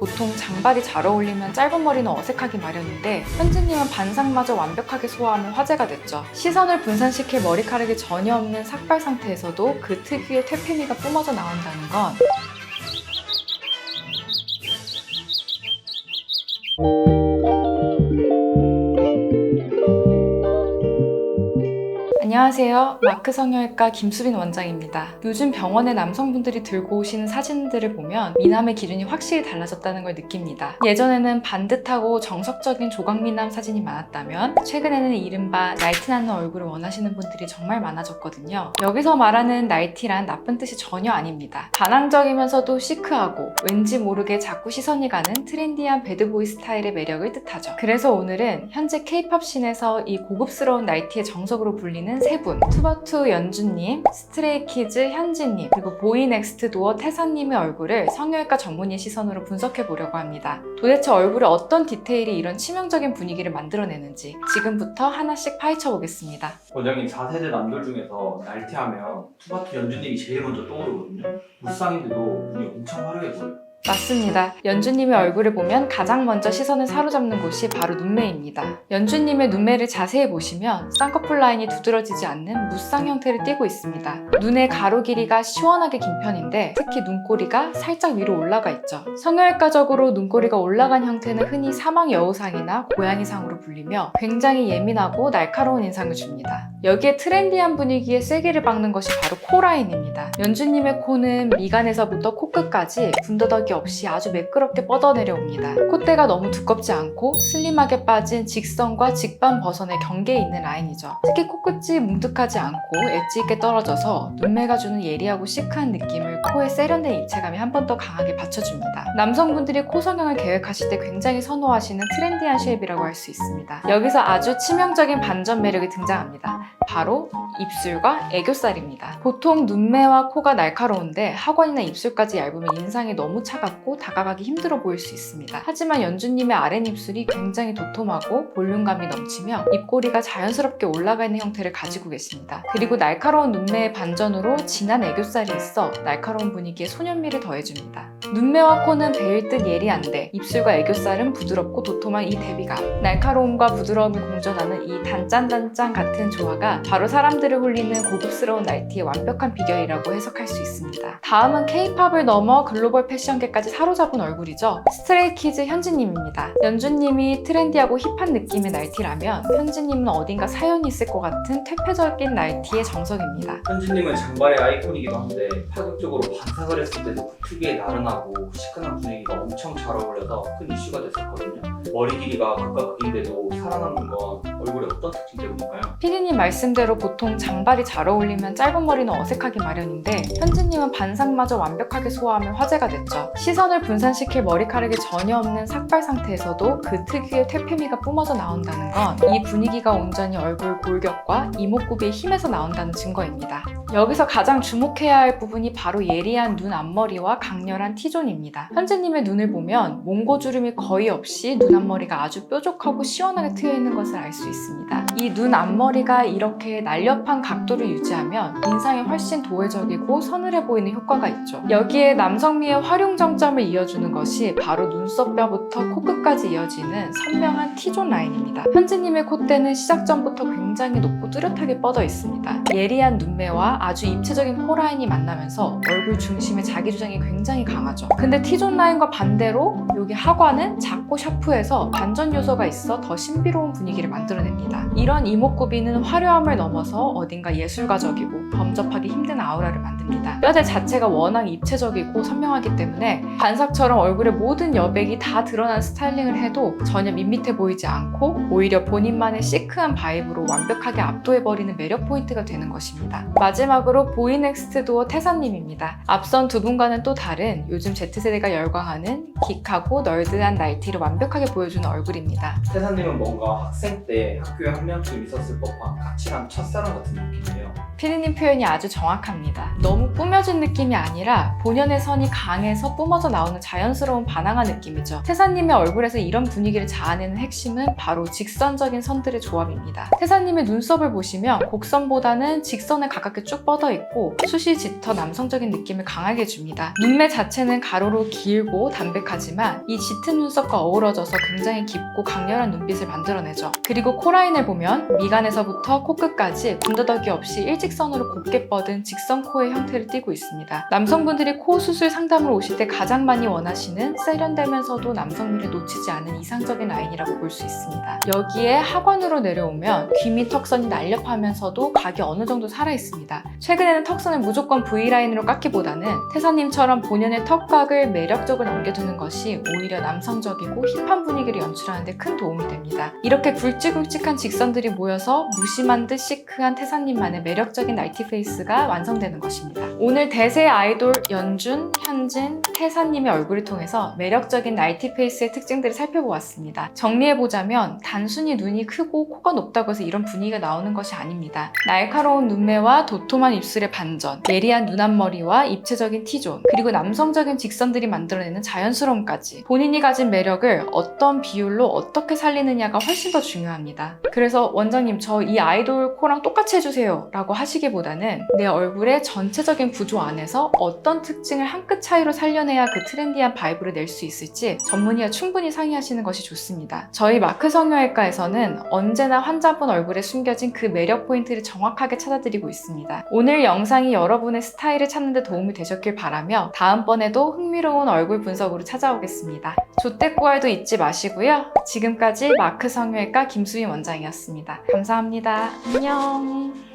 보통 장발이 잘 어울리면 짧은 머리는 어색하기 마련인데 현진님은 반상마저 완벽하게 소화하며 화제가 됐죠. 시선을 분산시킬 머리카락이 전혀 없는 삭발 상태에서도 그 특유의 퇴폐미가 뿜어져 나온다는 건 안녕하세요. 마크 성형외과 김수빈 원장입니다. 요즘 병원에 남성분들이 들고 오시는 사진들을 보면 미남의 기준이 확실히 달라졌다는 걸 느낍니다. 예전에는 반듯하고 정석적인 조각미남 사진이 많았다면 최근에는 이른바 나이티나는 얼굴을 원하시는 분들이 정말 많아졌거든요. 여기서 말하는 나이티란 나쁜 뜻이 전혀 아닙니다. 반항적이면서도 시크하고 왠지 모르게 자꾸 시선이 가는 트렌디한 배드보이 스타일의 매력을 뜻하죠. 그래서 오늘은 현재 K-팝 씬에서 이 고급스러운 나이티의 정석으로 불리는 세 분, 투바투 연주님, 스트레이키즈 현진님, 그리고 보이넥스트 도어 태사님의 얼굴을 성형외과 전문의 시선으로 분석해 보려고 합니다. 도대체 얼굴에 어떤 디테일이 이런 치명적인 분위기를 만들어내는지 지금부터 하나씩 파헤쳐 보겠습니다. 원장님 4세대 남들 중에서 나이티하면 투바투 연주님이 제일 먼저 떠오르거든요. 무쌍인데도 눈이 엄청 화려해 보여요. 맞습니다. 연주님의 얼굴을 보면 가장 먼저 시선을 사로잡는 곳이 바로 눈매입니다. 연주님의 눈매를 자세히 보시면 쌍꺼풀 라인이 두드러지지 않는 무쌍 형태를 띠고 있습니다. 눈의 가로 길이가 시원하게 긴 편인데 특히 눈꼬리가 살짝 위로 올라가 있죠. 성형외과적으로 눈꼬리가 올라간 형태는 흔히 사막 여우상이나 고양이상으로 불리며 굉장히 예민하고 날카로운 인상을 줍니다. 여기에 트렌디한 분위기에 쐐기를 박는 것이 바로 코 라인입니다. 연주님의 코는 미간에서부터 코끝까지 군더더기 없이 아주 매끄럽게 뻗어내려옵니다. 콧대가 너무 두껍지 않고 슬림하게 빠진 직선과 직반 버선의 경계에 있는 라인이죠. 특히 코끝이 뭉툭하지 않고 엣지 있게 떨어져서 눈매가 주는 예리하고 시크한 느낌을 코에 세련된 입체감이 한 번 더 강하게 받쳐줍니다. 남성분들이 코 성형을 계획하실 때 굉장히 선호하시는 트렌디한 쉐입이라고 할 수 있습니다. 여기서 아주 치명적인 반전 매력이 등장합니다. 바로 입술과 애교살입니다. 보통 눈매와 코가 날카로운데 하관이나 입술까지 얇으면 인상이 너무 차갑고 다가가기 힘들어 보일 수 있습니다. 하지만 연주님의 아랫입술이 굉장히 도톰하고 볼륨감이 넘치며 입꼬리가 자연스럽게 올라가 있는 형태를 가지고 계십니다. 그리고 날카로운 눈매의 반전으로 진한 애교살이 있어 날카로운 분위기에 소년미를 더해줍니다. 눈매와 코는 베일 듯 예리한데 입술과 애교살은 부드럽고 도톰한 이 대비감, 날카로움과 부드러움이 공존하는 이 단짠단짠 같은 조화가 바로 사람들을 홀리는 고급스러운 나이티의 완벽한 비결이라고 해석할 수 있습니다. 다음은 K-팝을 넘어 글로벌 패션계까지 사로잡은 얼굴이죠. 스트레이키즈 현진님입니다. 연주님이 트렌디하고 힙한 느낌의 나이티라면 현진님은 어딘가 사연이 있을 것 같은 퇴폐적인 나이티의 정석입니다. 현진님은 장발의 아이콘이기도 한데 파격적으로 반삭을 했을 때도 그 특유의 나른하고 시큰한 분위기가 엄청 잘 어울려서 큰 이슈가 됐었거든요. 머리 길이가 각각 극인데도 살아남는 건 얼굴의 어떤 특징 때문일까요? 피디님 말씀대로 보통 장발이 잘 어울리면 짧은 머리는 어색하기 마련인데 현진님은 반상마저 완벽하게 소화하며 화제가 됐죠. 시선을 분산시킬 머리카락이 전혀 없는 삭발 상태에서도 그 특유의 퇴폐미가 뿜어져 나온다는 건 이 분위기가 온전히 얼굴 골격과 이목구비의 힘에서 나온다는 증거입니다. 여기서 가장 주목해야 할 부분이 바로 예리한 눈 앞머리와 강렬한 T존입니다. 현진님의 눈을 보면 몽고주름이 거의 없이 눈 앞머리가 아주 뾰족하고 시원하게 트여있는 것을 알 수 있습니다. 이 눈 앞머리가 이렇게 날렵한 각도를 유지하면 인상이 훨씬 도회적이고 서늘해 보이는 효과가 있죠. 여기에 남성미의 활용점점을 이어주는 것이 바로 눈썹뼈부터 코끝까지 이어지는 선명한 T존 라인입니다. 현진님의 콧대는 시작점부터 굉장히 높고 뚜렷하게 뻗어 있습니다. 예리한 눈매와 아주 입체적인 코 라인이 만나면서 얼굴 중심의 자기주장이 굉장히 강하죠. 근데 T존 라인과 반대로 여기 하관은 작고 샤프해서 반전 요소가 있어 더 신비로운 분위기를 만들어냅니다. 이런 이목구비는 화려함을 넘어서 어딘가 예술가적이고 범접하기 힘든 아우라를 만듭니다. 뼈대 자체가 워낙 입체적이고 선명하기 때문에 반삭처럼 얼굴의 모든 여백이 다 드러난 스타일링을 해도 전혀 밋밋해 보이지 않고 오히려 본인만의 시크한 바이브로 완벽하게 압도해버리는 매력 포인트가 되는 것입니다. 마지막으로 보이넥스트 도어 태사님입니다. 앞선 두 분과는 또 다른 요즘 Z세대가 열광하는 긱하고 널드한 나이티를 완벽하게 보여주는 얼굴입니다. 태사님은 뭔가 학생 때 학교에 한 명쯤 있었을 법한 까칠한 첫사랑 같은 느낌이에요. 피디님 표현이 아주 정확합니다. 너무 꾸며진 느낌이 아니라 본연의 선이 강해서 뿜어져 나오는 자연스러운 반항한 느낌이죠. 태사님의 얼굴에서 이런 분위기를 자아내는 핵심은 바로 직선적인 선들의 조합입니다. 태사님의 눈썹을 보시면 곡선보다는 직선에 가깝게 쭉 뻗어 있고 숱이 짙어 남성적인 느낌을 강하게 줍니다. 눈매 자체는 가로로 길고 담백하지만 이 짙은 눈썹과 어우러져서 굉장히 깊고 강렬한 눈빛을 만들어내죠. 그리고 코라인을 보면 미간에서부터 코끝까지 군더더기 없이 일직선으로 곱게 뻗은 직선 코의 형태를 띠고 있습니다. 남성분들이 코 수술 상담을 오실 때 가장 많이 원하시는 세련되면서도 남성미를 놓치지 않은 이상적인 라인이라고 볼 수 있습니다. 여기에 하관으로 내려오면 귀 밑 턱선이 날렵하면서도 각이 어느 정도 살아있습니다. 최근에는 턱선을 무조건 V라인으로 깎기보다는 태사님처럼 본연의 턱각을 매력적으로 남겨두는 것이 오히려 남성적이고 힙한 분위기를 연출하는 데 큰 도움이 됩니다. 이렇게 굵직굵직한 직선들이 모여서 무심한 듯 시크한 태사님만의 매력적인 나이티 페이스가 완성되는 것입니다. 오늘 대세 아이돌 연준, 현진, 태사님의 얼굴을 통해서 매력적인 나이티 페이스의 특징들을 살펴보았습니다. 정리해보자면 단순히 눈이 크고 코가 높다고 해서 이런 분위기가 나오는 것이 아닙니다. 날카로운 눈매와 도톰한 입술의 반전, 예리한 눈 앞머리와 입체적인 T존, 그리고 남성적인 직선들이 만들어내는 자연스러움까지 본인이 가진 매력을 어떤 비율로 어떻게 살리느냐가 훨씬 더 중요합니다. 그래서 원장님 저 이 아이돌 코랑 똑같이 해주세요 라고 하시기보다는 내 얼굴의 전체적인 구조 안에서 어떤 특징을 한 끗 차이로 살려내야 그 트렌디한 바이브를 낼 수 있을지 전문의와 충분히 상의하시는 것이 좋습니다. 저희 마크 성형외과에서는 언제나 환자분 얼굴에 숨겨진 그 매력 포인트를 정확하게 찾아드리고 있습니다. 오늘 영상이 여러분의 스타일을 찾는 데 도움이 되셨길 바라며 다음번에도 흥미로운 얼굴 분석으로 찾아오겠습니다. 조태꾸알도 잊지 마시고요. 지금까지 마크 성형외과 김수인 원장이었습니다. 감사합니다. 안녕.